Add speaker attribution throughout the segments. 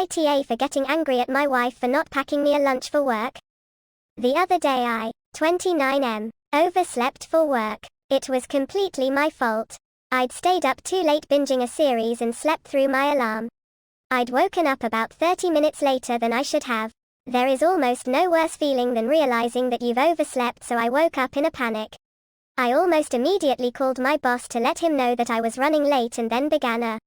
Speaker 1: AITA for getting angry at my wife for not packing me a lunch for work. The other day I, 29M, overslept for work. It was completely my fault. I'd stayed up too late binging a series and slept through my alarm. I'd woken up about 30 minutes later than I should have. There is almost no worse feeling than realizing that you've overslept, so I woke up in a panic. I almost immediately called my boss to let him know that I was running late and then began a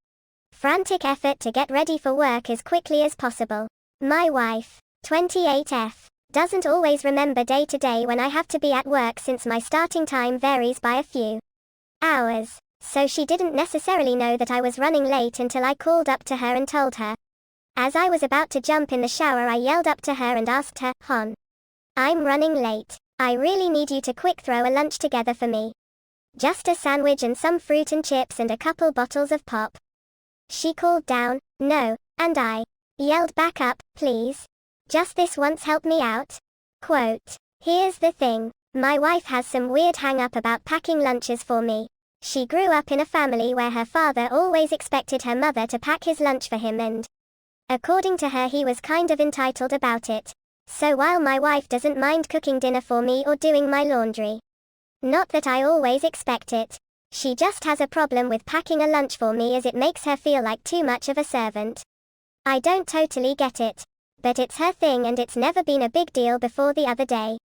Speaker 1: frantic effort to get ready for work as quickly as possible. My wife, 28F, doesn't always remember day to day when I have to be at work since my starting time varies by a few hours, so she didn't necessarily know that I was running late until I called up to her and told her. As I was about to jump in the shower, I yelled up to her and asked her, "Hon, I'm running late. I really need you to quick throw a lunch together for me. Just a sandwich and some fruit and chips and a couple bottles of pop." She called down, "No," and I yelled back up, "Please. Just this once, help me out." Quote, "Here's the thing. My wife has some weird hang-up about packing lunches for me. She grew up in a family where her father always expected her mother to pack his lunch for him, and according to her, he was kind of entitled about it. So while my wife doesn't mind cooking dinner for me or doing my laundry, not that I always expect it, she just has a problem with packing a lunch for me as it makes her feel like too much of a servant. I don't totally get it, but it's her thing and it's never been a big deal before the other day.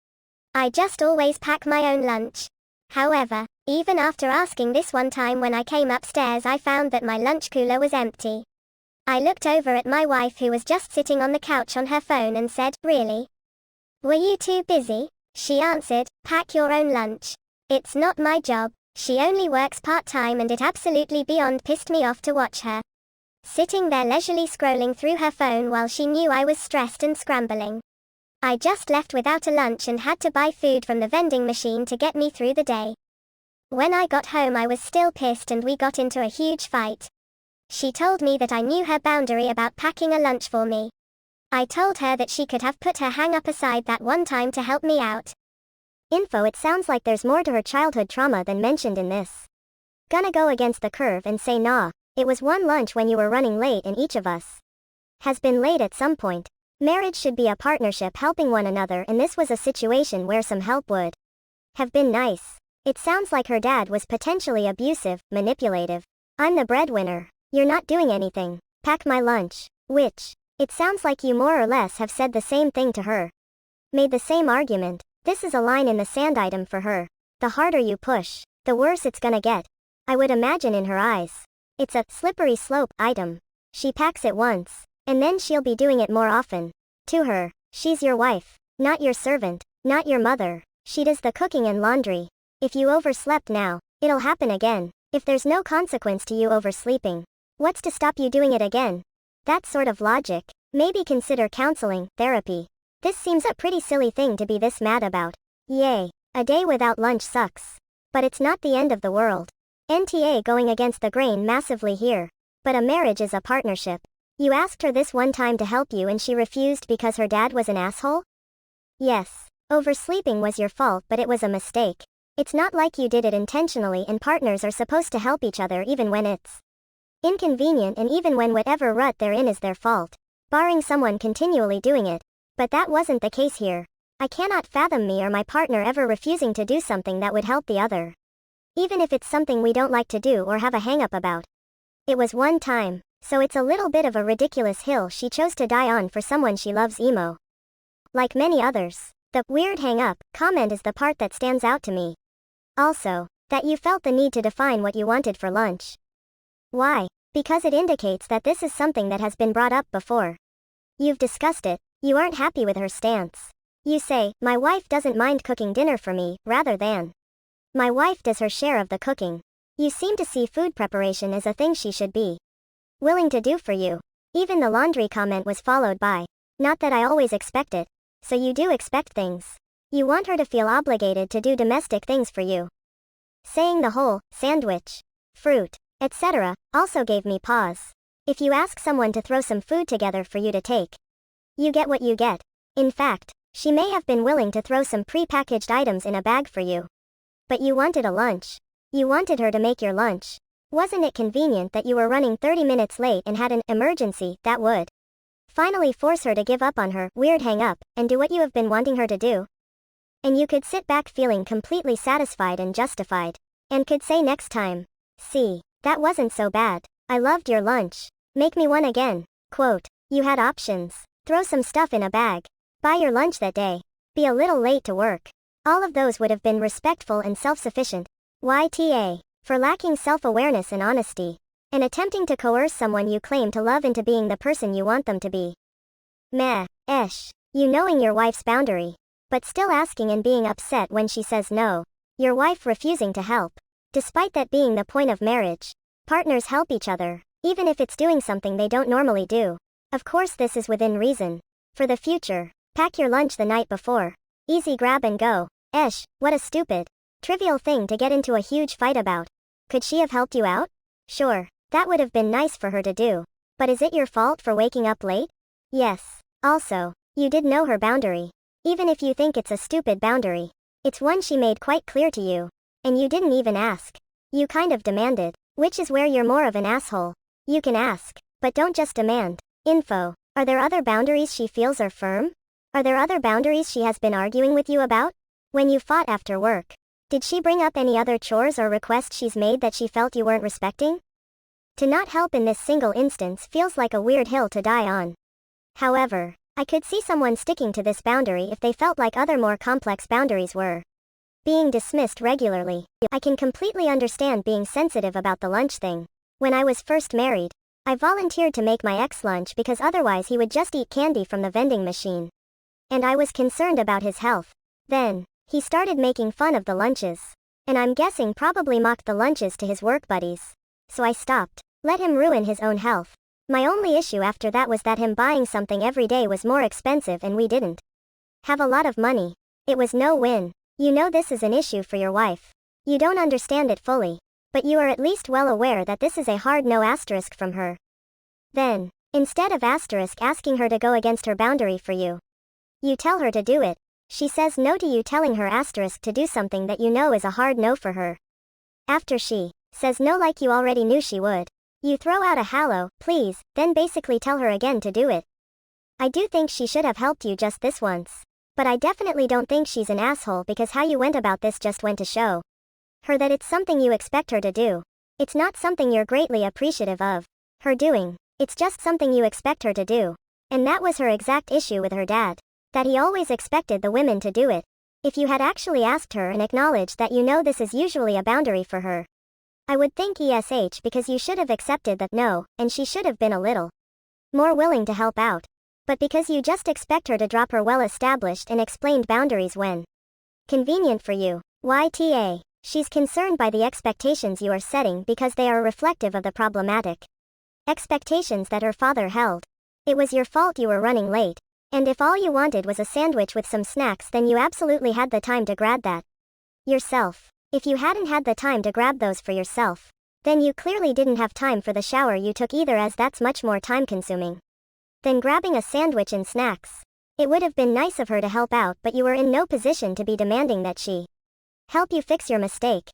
Speaker 1: I just always pack my own lunch. However, even after asking this one time when I came upstairs, I found that my lunch cooler was empty. I looked over at my wife, who was just sitting on the couch on her phone, and said, "Really? Were you too busy?" She answered, "Pack your own lunch. It's not my job." She only works part-time and it absolutely beyond pissed me off to watch her sitting there leisurely scrolling through her phone while she knew I was stressed and scrambling. I just left without a lunch and had to buy food from the vending machine to get me through the day. When I got home, I was still pissed and we got into a huge fight. She told me that I knew her boundary about packing a lunch for me. I told her that she could have put her hang-up aside that one time to help me out. Info: it sounds like there's more to her childhood trauma than mentioned in this. Gonna go against the curve and say nah, it was one lunch when you were running late and each of us has been late at some point. Marriage should be a partnership helping one another, and this was a situation where some help would have been nice. It sounds like her dad was potentially abusive, manipulative. "I'm the breadwinner. You're not doing anything. Pack my lunch." Which, it sounds like you more or less have said the same thing to her. Made the same argument. This is a line in the sand item for her. The harder you push, the worse it's gonna get. I would imagine in her eyes. It's a slippery slope item. She packs it once, and then she'll be doing it more often. To her, she's your wife, not your servant, not your mother. She does the cooking and laundry. If you overslept now, it'll happen again. If there's no consequence to you oversleeping, what's to stop you doing it again? That sort of logic. Maybe consider counseling, therapy. This seems a pretty silly thing to be this mad about. Yay, a day without lunch sucks. But it's not the end of the world. NTA going against the grain massively here. But a marriage is a partnership. You asked her this one time to help you and she refused because her dad was an asshole? Yes, oversleeping was your fault, but it was a mistake. It's not like you did it intentionally, and partners are supposed to help each other even when it's inconvenient and even when whatever rut they're in is their fault. Barring someone continually doing it. But that wasn't the case here. I cannot fathom me or my partner ever refusing to do something that would help the other. Even if it's something we don't like to do or have a hang-up about. It was one time, so it's a little bit of a ridiculous hill she chose to die on for someone she loves. Emo. Like many others, the weird hang-up comment is the part that stands out to me. Also, that you felt the need to define what you wanted for lunch. Why? Because it indicates that this is something that has been brought up before. You've discussed it. You aren't happy with her stance. You say, "My wife doesn't mind cooking dinner for me," rather than, "My wife does her share of the cooking." You seem to see food preparation as a thing she should be willing to do for you. Even the laundry comment was followed by, "Not that I always expect it." So you do expect things. You want her to feel obligated to do domestic things for you. Saying the whole sandwich, fruit, etc. also gave me pause. If you ask someone to throw some food together for you to take, you get what you get. In fact, she may have been willing to throw some pre-packaged items in a bag for you. But you wanted a lunch. You wanted her to make your lunch. Wasn't it convenient that you were running 30 minutes late and had an emergency that would Finally force her to give up on her weird hang up and do what you have been wanting her to do. And you could sit back feeling completely satisfied and justified. And could say next time, "See, that wasn't so bad. I loved your lunch. Make me one again." Quote, "You had options. Throw some stuff in a bag. Buy your lunch that day. Be a little late to work." All of those would have been respectful and self-sufficient. YTA. For lacking self-awareness and honesty. And attempting to coerce someone you claim to love into being the person you want them to be. Meh. You knowing your wife's boundary. But still asking and being upset when she says no. Your wife refusing to help. Despite that being the point of marriage. Partners help each other, even if it's doing something they don't normally do. Of course this is within reason. For the future, pack your lunch the night before. Easy grab and go. What a stupid, trivial thing to get into a huge fight about. Could she have helped you out? Sure, that would have been nice for her to do. But is it your fault for waking up late? Yes. Also, you did know her boundary. Even if you think it's a stupid boundary, it's one she made quite clear to you. And you didn't even ask. You kind of demanded, which is where you're more of an asshole. You can ask, but don't just demand. Info. Are there other boundaries she feels are firm? Are there other boundaries she has been arguing with you about? When you fought after work, did she bring up any other chores or requests she's made that she felt you weren't respecting? To not help in this single instance feels like a weird hill to die on. However, I could see someone sticking to this boundary if they felt like other more complex boundaries were being dismissed regularly. I can completely understand being sensitive about the lunch thing. When I was first married, I volunteered to make my ex lunch because otherwise he would just eat candy from the vending machine. And I was concerned about his health. Then, he started making fun of the lunches. And I'm guessing probably mocked the lunches to his work buddies. So I stopped. Let him ruin his own health. My only issue after that was that him buying something every day was more expensive and we didn't have a lot of money. It was no win. You know this is an issue for your wife. You don't understand it fully. But you are at least well aware that this is a hard no asterisk from her. Then, instead of asking her to go against her boundary for you, you tell her to do it. She says no to you telling her to do something that you know is a hard no for her. After she says no like you already knew she would, you throw out a hello, please, then basically tell her again to do it. I do think she should have helped you just this once. But I definitely don't think she's an asshole because how you went about this just went to show her that it's something you expect her to do. It's not something you're greatly appreciative of her doing. It's just something you expect her to do. And that was her exact issue with her dad. That he always expected the women to do it. If you had actually asked her and acknowledged that you know this is usually a boundary for her, I would think because you should have accepted that no, and she should have been a little more willing to help out. But because you just expect her to drop her well-established and explained boundaries when convenient for you. YTA. She's concerned by the expectations you are setting because they are reflective of the problematic expectations that her father held. It was your fault you were running late. And if all you wanted was a sandwich with some snacks, then you absolutely had the time to grab that yourself. If you hadn't had the time to grab those for yourself, then you clearly didn't have time for the shower you took either, as that's much more time-consuming than grabbing a sandwich and snacks. It would have been nice of her to help out, but you were in no position to be demanding that she help you fix your mistake.